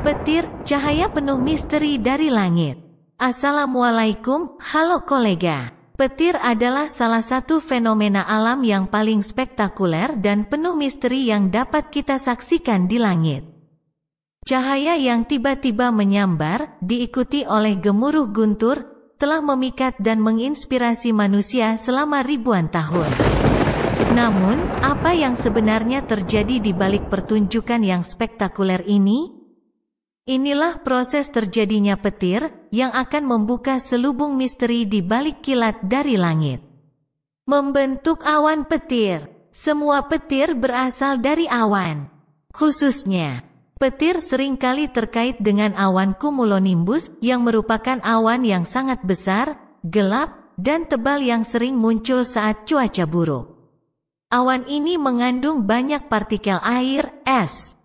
Petir, cahaya penuh misteri dari langit. Assalamualaikum, halo kolega. Petir adalah salah satu fenomena alam yang paling spektakuler dan penuh misteri yang dapat kita saksikan di langit. Cahaya yang tiba-tiba menyambar, diikuti oleh gemuruh guntur, telah memikat dan menginspirasi manusia selama ribuan tahun. Namun, apa yang sebenarnya terjadi di balik pertunjukan yang spektakuler ini? Inilah proses terjadinya petir, yang akan membuka selubung misteri di balik kilat dari langit. Membentuk awan petir. Semua petir berasal dari awan. Khususnya, petir seringkali terkait dengan awan cumulonimbus, yang merupakan awan yang sangat besar, gelap, dan tebal yang sering muncul saat cuaca buruk. Awan ini mengandung banyak partikel air, es,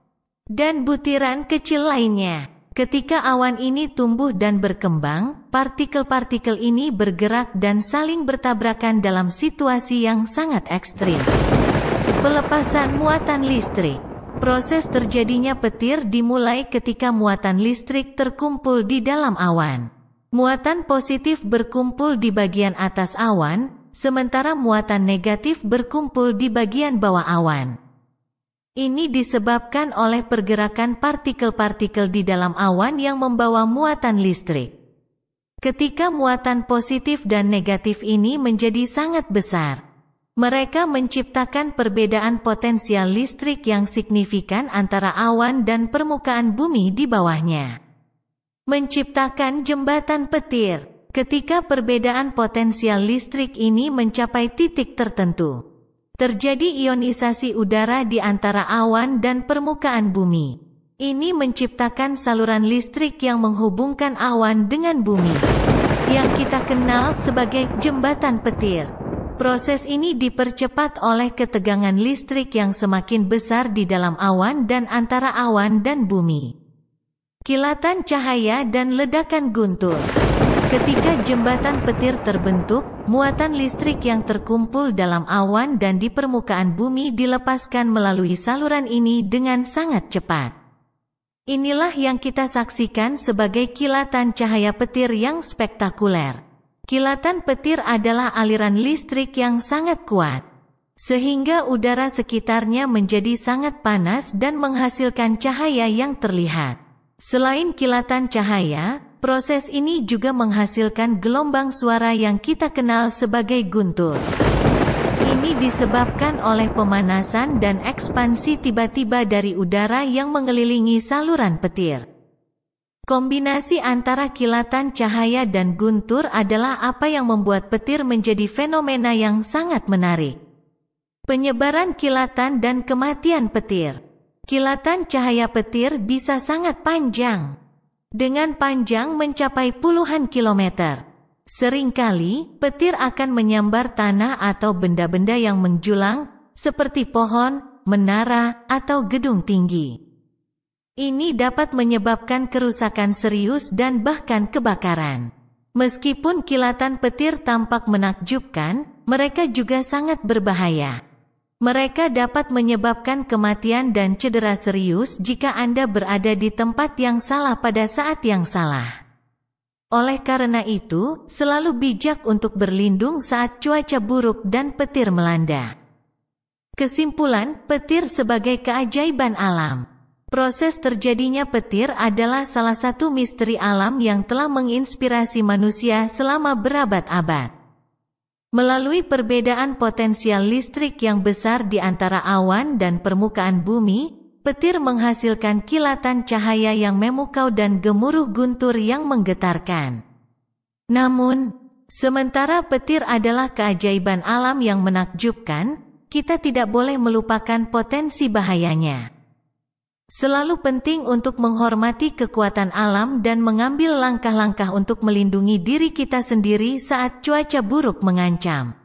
dan butiran kecil lainnya. Ketika awan ini tumbuh dan berkembang, partikel-partikel ini bergerak dan saling bertabrakan dalam situasi yang sangat ekstrim. Pelepasan muatan listrik. Proses terjadinya petir dimulai ketika muatan listrik terkumpul di dalam awan. Muatan positif berkumpul di bagian atas awan, sementara muatan negatif berkumpul di bagian bawah awan. Ini disebabkan oleh pergerakan partikel-partikel di dalam awan yang membawa muatan listrik. Ketika muatan positif dan negatif ini menjadi sangat besar, mereka menciptakan perbedaan potensial listrik yang signifikan antara awan dan permukaan bumi di bawahnya. Menciptakan jembatan petir. Ketika perbedaan potensial listrik ini mencapai titik tertentu, terjadi ionisasi udara di antara awan dan permukaan bumi. Ini menciptakan saluran listrik yang menghubungkan awan dengan bumi, yang kita kenal sebagai jembatan petir. Proses ini dipercepat oleh ketegangan listrik yang semakin besar di dalam awan dan antara awan dan bumi. Kilatan cahaya dan ledakan guntur. Ketika jembatan petir terbentuk, muatan listrik yang terkumpul dalam awan dan di permukaan bumi dilepaskan melalui saluran ini dengan sangat cepat. Inilah yang kita saksikan sebagai kilatan cahaya petir yang spektakuler. Kilatan petir adalah aliran listrik yang sangat kuat, sehingga udara sekitarnya menjadi sangat panas dan menghasilkan cahaya yang terlihat. Selain kilatan cahaya, proses ini juga menghasilkan gelombang suara yang kita kenal sebagai guntur. Ini disebabkan oleh pemanasan dan ekspansi tiba-tiba dari udara yang mengelilingi saluran petir. Kombinasi antara kilatan cahaya dan guntur adalah apa yang membuat petir menjadi fenomena yang sangat menarik. Penyebaran kilatan dan kematian petir. Kilatan cahaya petir bisa sangat panjang, dengan panjang mencapai puluhan kilometer. Seringkali, petir akan menyambar tanah atau benda-benda yang menjulang, seperti pohon, menara, atau gedung tinggi. Ini dapat menyebabkan kerusakan serius dan bahkan kebakaran. Meskipun kilatan petir tampak menakjubkan, mereka juga sangat berbahaya. Mereka dapat menyebabkan kematian dan cedera serius jika Anda berada di tempat yang salah pada saat yang salah. Oleh karena itu, selalu bijak untuk berlindung saat cuaca buruk dan petir melanda. Kesimpulan, petir sebagai keajaiban alam. Proses terjadinya petir adalah salah satu misteri alam yang telah menginspirasi manusia selama berabad-abad. Melalui perbedaan potensial listrik yang besar di antara awan dan permukaan bumi, petir menghasilkan kilatan cahaya yang memukau dan gemuruh guntur yang menggetarkan. Namun, sementara petir adalah keajaiban alam yang menakjubkan, kita tidak boleh melupakan potensi bahayanya. Selalu penting untuk menghormati kekuatan alam dan mengambil langkah-langkah untuk melindungi diri kita sendiri saat cuaca buruk mengancam.